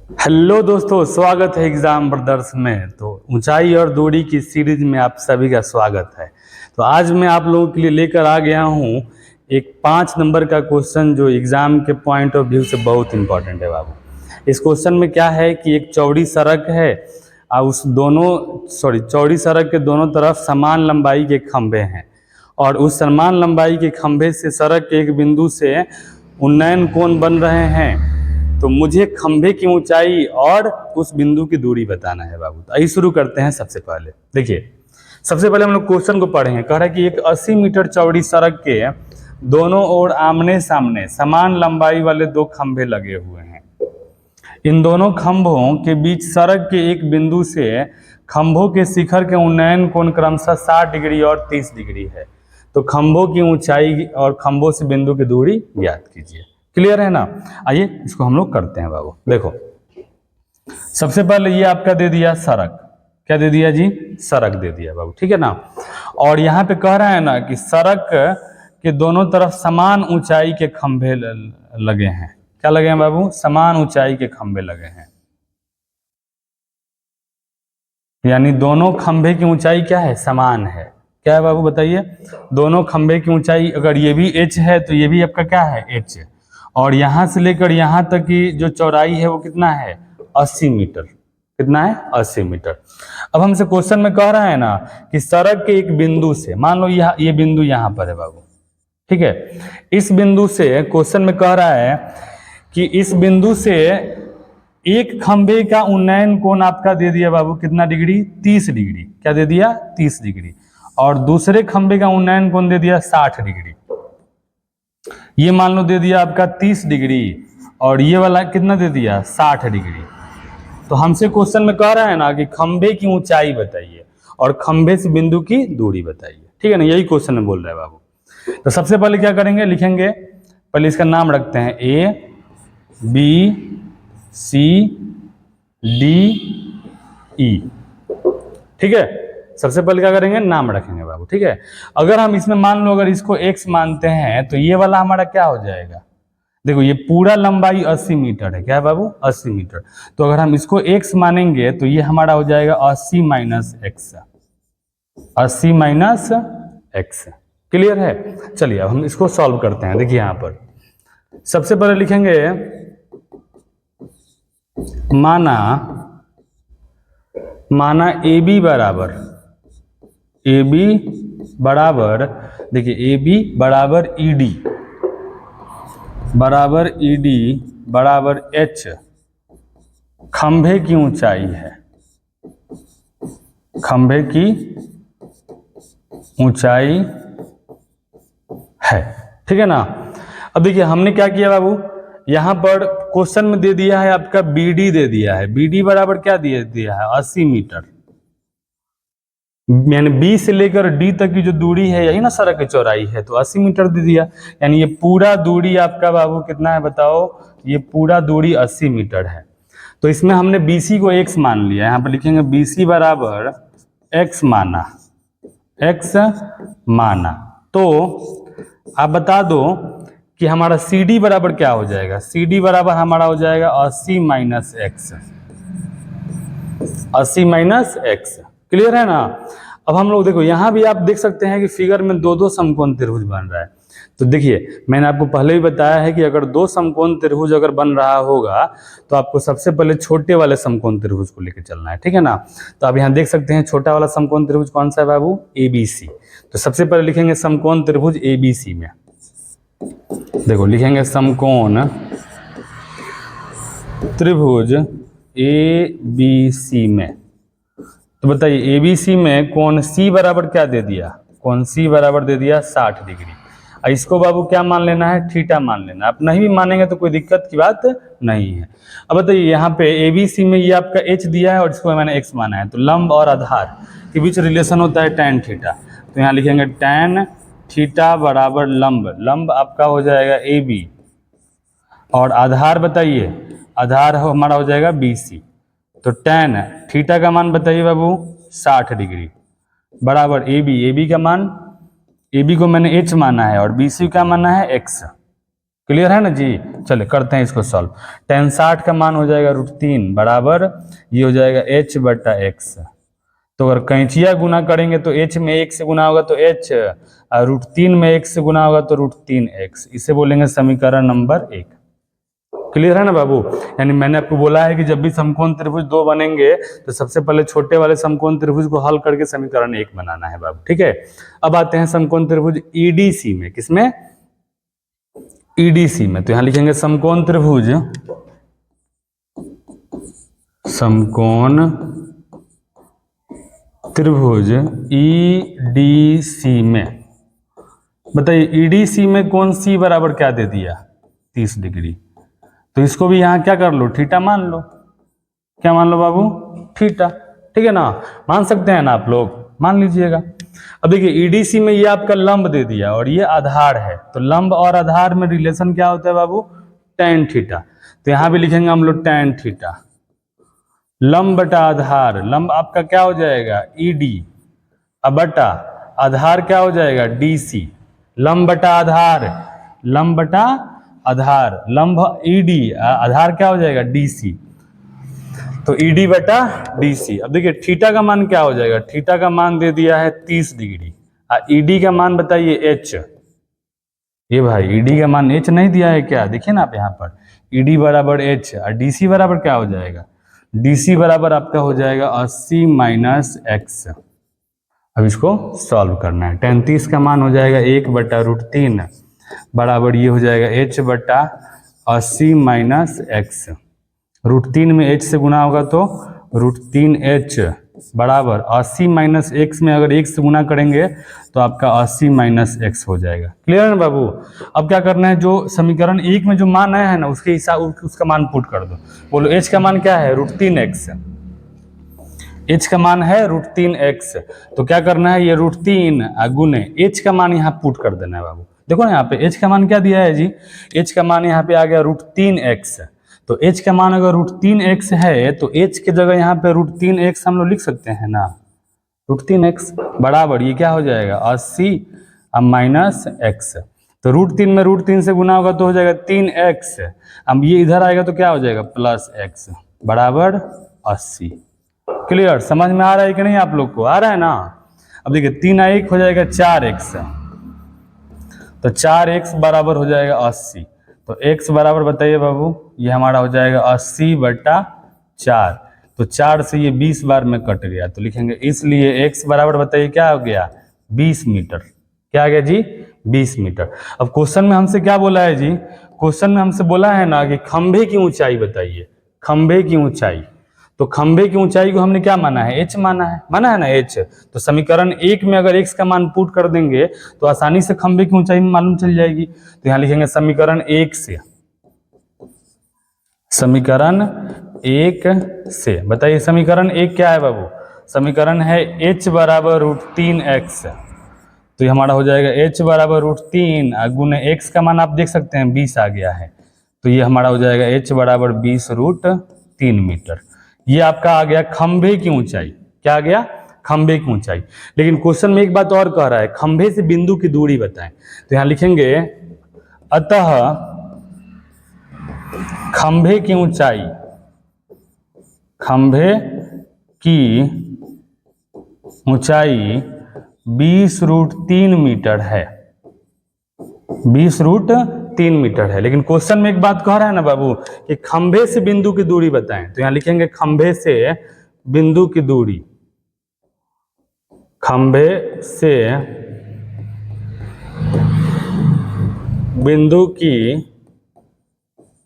Hello दोस्तों, स्वागत है एग्जाम ब्रदर्स में। तो ऊंचाई और दूरी की सीरीज में आप सभी का स्वागत है। तो आज मैं आप लोगों के लिए लेकर आ गया हूं एक 5 नंबर का क्वेश्चन जो एग्जाम के पॉइंट ऑफ व्यू से बहुत इंपॉर्टेंट है बाबू। इस क्वेश्चन में क्या है कि एक चौड़ी सड़क है और चौड़ी सड़क के दोनों तरफ समान लंबाई के खंभे हैं और उस समान लंबाई के खंभे से सड़क के एक बिंदु से उन्नयन कोण बन रहे हैं। तो मुझे खंभे की ऊंचाई और उस बिंदु की दूरी बताना है बाबू। तो आइए शुरू करते हैं। सबसे पहले देखिए, सबसे पहले हम लोग क्वेश्चन को पढ़े हैं। कह रहा है कि एक 80 मीटर चौड़ी सड़क के दोनों ओर आमने सामने समान लंबाई वाले 2 खंभे लगे हुए हैं। इन दोनों खंभों के बीच सड़क के एक बिंदु से खंभों के शिखर के उन्नयन कोण क्रमशः 60 डिग्री और 30 डिग्री है। तो खंभों की ऊंचाई और खंभों से बिंदु की दूरी ज्ञात कीजिए। क्लियर है ना? आइए इसको हम लोग करते हैं बाबू। देखो, सबसे पहले ये आपका दे दिया सड़क। क्या दे दिया जी? सड़क दे दिया बाबू, ठीक है ना। और यहाँ पे कह रहा है ना कि सड़क के दोनों तरफ समान ऊंचाई के खंभे लगे हैं। क्या लगे हैं बाबू? समान ऊंचाई के खंभे लगे हैं। यानी दोनों खंभे की ऊंचाई क्या है? समान है। क्या है बाबू बताइए? दोनों खंभे की ऊंचाई, अगर ये भी h है तो ये भी आपका क्या है? h है। और यहां से लेकर यहां तक की जो चौड़ाई है वो कितना है? 80 मीटर। कितना है? 80 मीटर। अब हमसे क्वेश्चन में कह रहा है ना कि सड़क के एक बिंदु से, मान लो ये बिंदु यहां पर है बाबू, ठीक है। इस बिंदु से क्वेश्चन में कह रहा है कि इस बिंदु से एक खंभे का उन्नयन कोण आपका दे दिया बाबू कितना डिग्री? 30 डिग्री। क्या दे दिया? 30 डिग्री। और दूसरे खंभे का उन्नयन कोण दे दिया 60 डिग्री। ये मान लो दे दिया आपका 30 डिग्री और ये वाला कितना दे दिया? 60 डिग्री। तो हमसे क्वेश्चन में कह रहा है ना कि खंभे की ऊंचाई बताइए और खंभे से बिंदु की दूरी बताइए, ठीक है ना। यही क्वेश्चन में बोल रहा है बाबू। तो सबसे पहले क्या करेंगे? लिखेंगे, पहले इसका नाम रखते हैं A B C D E, ठीक है। सबसे पहले क्या करेंगे? नाम रखेंगे बाबू, ठीक है। अगर हम इसमें मान लो अगर इसको x मानते हैं तो ये वाला हमारा क्या हो जाएगा? देखो, ये पूरा लंबाई 80 मीटर है। क्या है बाबू? 80 मीटर। तो अगर हम इसको x मानेंगे तो ये हमारा हो जाएगा 80 minus x. 80 minus x. Clear है? चलिए अब हम इसको सॉल्व करते हैं। देखिए यहां पर सबसे पहले लिखेंगे माना ए बी बराबर देखिए ए बी बराबर ई डी बराबर एच खंभे की ऊंचाई है। खंभे की ऊंचाई है, ठीक है ना। अब देखिए हमने क्या किया बाबू, यहां पर क्वेश्चन में दे दिया है आपका BD दे दिया है। BD बराबर क्या दिया है? 80 मीटर। यानी B से लेकर D तक की जो दूरी है यही ना सड़क की चौड़ाई है, तो 80 मीटर दे दिया। यानी ये पूरा दूरी आपका बाबू कितना है बताओ? ये पूरा दूरी 80 मीटर है। तो इसमें हमने BC को x मान लिया। यहाँ पर लिखेंगे BC बराबर x माना। तो आप बता दो कि हमारा CD बराबर क्या हो जाएगा? CD बराबर हमारा हो जाएगा 80 minus x. 80 minus x. Clear है ना? अब हम लोग देखो यहां भी आप देख सकते हैं कि फिगर में 2 समकोण त्रिभुज बन रहा है। तो देखिए मैंने आपको पहले भी बताया है कि अगर 2 समकोण त्रिभुज अगर बन रहा होगा तो आपको सबसे पहले छोटे वाले समकोण त्रिभुज को लेकर चलना है, ठीक है ना। तो आप यहाँ देख सकते हैं छोटा वाला समकोण त्रिभुज कौन सा है बाबू? ABC। तो सबसे पहले लिखेंगे समकोण त्रिभुज ABC में। देखो लिखेंगे समकोण त्रिभुज ABC में। तो बताइए ABC में कोण C बराबर क्या दे दिया? कोण C बराबर दे दिया 60 डिग्री। इसको बाबू क्या मान लेना है? थीटा मान लेना। आप नहीं भी मानेंगे तो कोई दिक्कत की बात नहीं है। अब बताइए यहाँ पे ABC में ये आपका H दिया है और इसको मैंने x माना है। तो लंब और आधार के बीच रिलेशन होता है tan थीटा। तो यहाँ लिखेंगे tan थीटा बराबर लंब आपका हो जाएगा AB और आधार बताइए, आधार हमारा हो जाएगा BC। तो tan थीटा का मान बताइए बाबू 60 डिग्री बराबर AB का मान, AB को मैंने H माना है और BC का माना है X। क्लियर है ना जी। चलिए करते हैं इसको सॉल्व। tan 60 का मान हो जाएगा √3 बराबर ये हो जाएगा h बटा x। तो अगर कैंचिया गुना करेंगे तो h में 1 से गुना होगा तो h, और √3 में 1 से गुना होगा तो √3x। इसे बोलेंगे समीकरण नंबर 1। क्लियर है ना बाबू। यानी मैंने आपको बोला है कि जब भी समकोण त्रिभुज दो बनेंगे तो सबसे पहले छोटे वाले समकोण त्रिभुज को हल करके समीकरण 1 बनाना है बाबू, ठीक है। अब आते हैं समकोण त्रिभुज ईडीसी में। किसमें? ईडीसी में। तो यहां लिखेंगे समकोण त्रिभुज, समकोण त्रिभुज ईडीसी में। बताइए ईडीसी में कौन सी बराबर क्या दे दिया? 30 डिग्री। तो इसको भी यहां क्या कर लो, थीटा मान लो। क्या मान लो बाबू? थीटा। ठीक है ना, मान सकते हैं ना आप लोग, मान लीजिएगा। अब देखिए ईडीसी में ये आपका लंब दे दिया और ये आधार है, तो लंब और आधार में रिलेशन क्या होता है बाबू? tan theta. तो यहां भी लिखेंगे हम लोग tan थीटा। लंब बटा आधार, लंब आपका क्या हो जाएगा? ईडी, अब बटा आधार क्या हो जाएगा? डीसी। लंब बटा आधार, लंब बटा आधार, लंब ईडी, आधार क्या हो जाएगा? डीसी। तो ईडी बटा डीसी। अब देखिए थीटा का मान क्या हो जाएगा? थीटा का मान दे दिया है 30 डिग्री। ईडी का मान बताइए एच। ये भाई ईडी का मान एच नहीं दिया है क्या? देखिए ना आप यहाँ पर ईडी बराबर एच और डीसी बराबर क्या हो जाएगा? डीसी बराबर आपका हो जाएगा 80 माइनस एक्स। अब इसको सॉल्व करना है। tan 30 का मान हो जाएगा 1 बटा √3 बराबर ये हो जाएगा h बटा 80 माइनस एक्स। √3 में h से गुना होगा तो √3h बराबर 80 माइनस एक्स में अगर 1 से गुना करेंगे तो आपका 80 माइनस एक्स हो जाएगा। क्लियर है ना बाबू। अब क्या करना है, जो समीकरण 1 में जो मान आया है ना उसके हिसाब उसका मान पुट कर दो। बोलो h का मान क्या है? √3x। h का मान है √3x। तो क्या करना है, ये √3 गुने h का मान यहाँ पुट कर देना है बाबू। देखो ना यहाँ पे h का मान क्या दिया है जी? h का मान यहाँ पे आ गया √3x। तो h का मान अगर √3x है तो h के जगह यहाँ पे √3x हम लोग लिख सकते हैं ना। √3x बराबर ये क्या हो जाएगा? 80 माइनस एक्स। तो √3 में √3 से गुना होगा तो हो जाएगा 3x। अब ये इधर आएगा तो क्या हो जाएगा? प्लस x बराबर 80। क्लियर? समझ में आ रहा है कि नहीं आप लोग को? आ रहा है ना। अब देखिए 3 1 हो जाएगा 4x। तो 4x बराबर हो जाएगा 80। तो x बराबर बताइए बाबू, ये हमारा हो जाएगा 80 बटा 4। तो 4 से ये 20 बार में कट गया तो लिखेंगे इसलिए x बराबर बताइए क्या हो गया? 20 मीटर। क्या आ गया जी? 20 मीटर। अब क्वेश्चन में हमसे क्या बोला है जी? क्वेश्चन में हमसे बोला है ना कि खंभे की ऊंचाई बताइए। खंभे की ऊंचाई, तो खंभे की ऊंचाई को हमने क्या माना है? h माना है ना h। तो समीकरण 1 में अगर x का मान पुट कर देंगे तो आसानी से खंभे की ऊंचाई मालूम चल जाएगी। तो यहां लिखेंगे समीकरण 1 से, समीकरण 1 से बताइए समीकरण 1 क्या है बाबू? समीकरण है h बराबर √3x। तो ये हमारा हो जाएगा h बराबर √3 गुने x का मान आप देख सकते हैं 20 आ गया है। तो ये हमारा हो जाएगा h बराबर 20 √3 मीटर। ये आपका आ गया खंभे की ऊंचाई। क्या आ गया? खंभे की ऊंचाई। लेकिन क्वेश्चन में एक बात और कह रहा है, खंभे से बिंदु की दूरी बताएं। तो यहां लिखेंगे अतः खंभे की ऊंचाई, खंभे की ऊंचाई 20 √3 मीटर है। 20 √3 मीटर है। लेकिन क्वेश्चन में एक बात कह रहा है ना बाबू कि खंभे से बिंदु की दूरी बताएं। तो यहां लिखेंगे खंभे से बिंदु की दूरी, खंभे से बिंदु की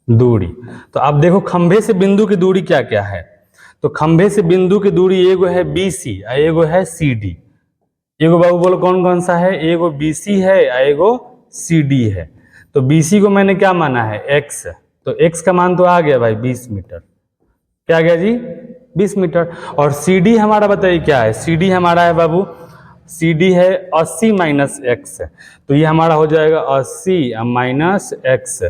दूरी। तो आप देखो खंभे से बिंदु की दूरी क्या क्या है। तो खंभे से बिंदु की दूरी एगो है BC और एगो है CD। एगो बाबू बोलो कौन कौन सा है? एगो BC है और एगो CD है। तो BC को मैंने क्या माना है? x। तो x का मान तो आ गया भाई 20 मीटर। क्या आ गया जी? 20 मीटर। और CD हमारा बताइए क्या है? CD हमारा है बाबू, CD है 80 माइनस एक्स। तो ये हमारा हो जाएगा 80 माइनस एक्स।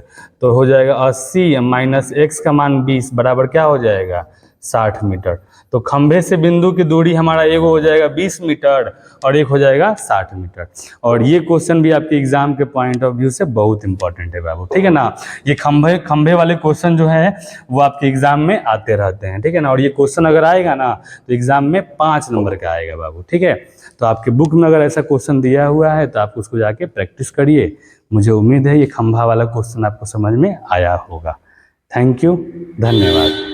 तो हो जाएगा 80 माइनस एक्स का मान 20 बराबर क्या हो जाएगा? 60 मीटर। तो खंभे से बिंदु की दूरी हमारा एक हो जाएगा 20 मीटर और एक हो जाएगा 60 मीटर। और ये क्वेश्चन भी आपके एग्जाम के पॉइंट ऑफ व्यू से बहुत इंपॉर्टेंट है बाबू, ठीक है ना। ये खंभे वाले क्वेश्चन जो है वो आपके एग्जाम में आते रहते हैं, ठीक है ना। और ये क्वेश्चन अगर आएगा ना तो एग्जाम में 5 नंबर का आएगा बाबू, ठीक है। तो आपके बुक में अगर ऐसा क्वेश्चन दिया हुआ है तो आप उसको जाके प्रैक्टिस करिए। मुझे उम्मीद है ये खंभा वाला क्वेश्चन आपको समझ में आया होगा। थैंक यू, धन्यवाद।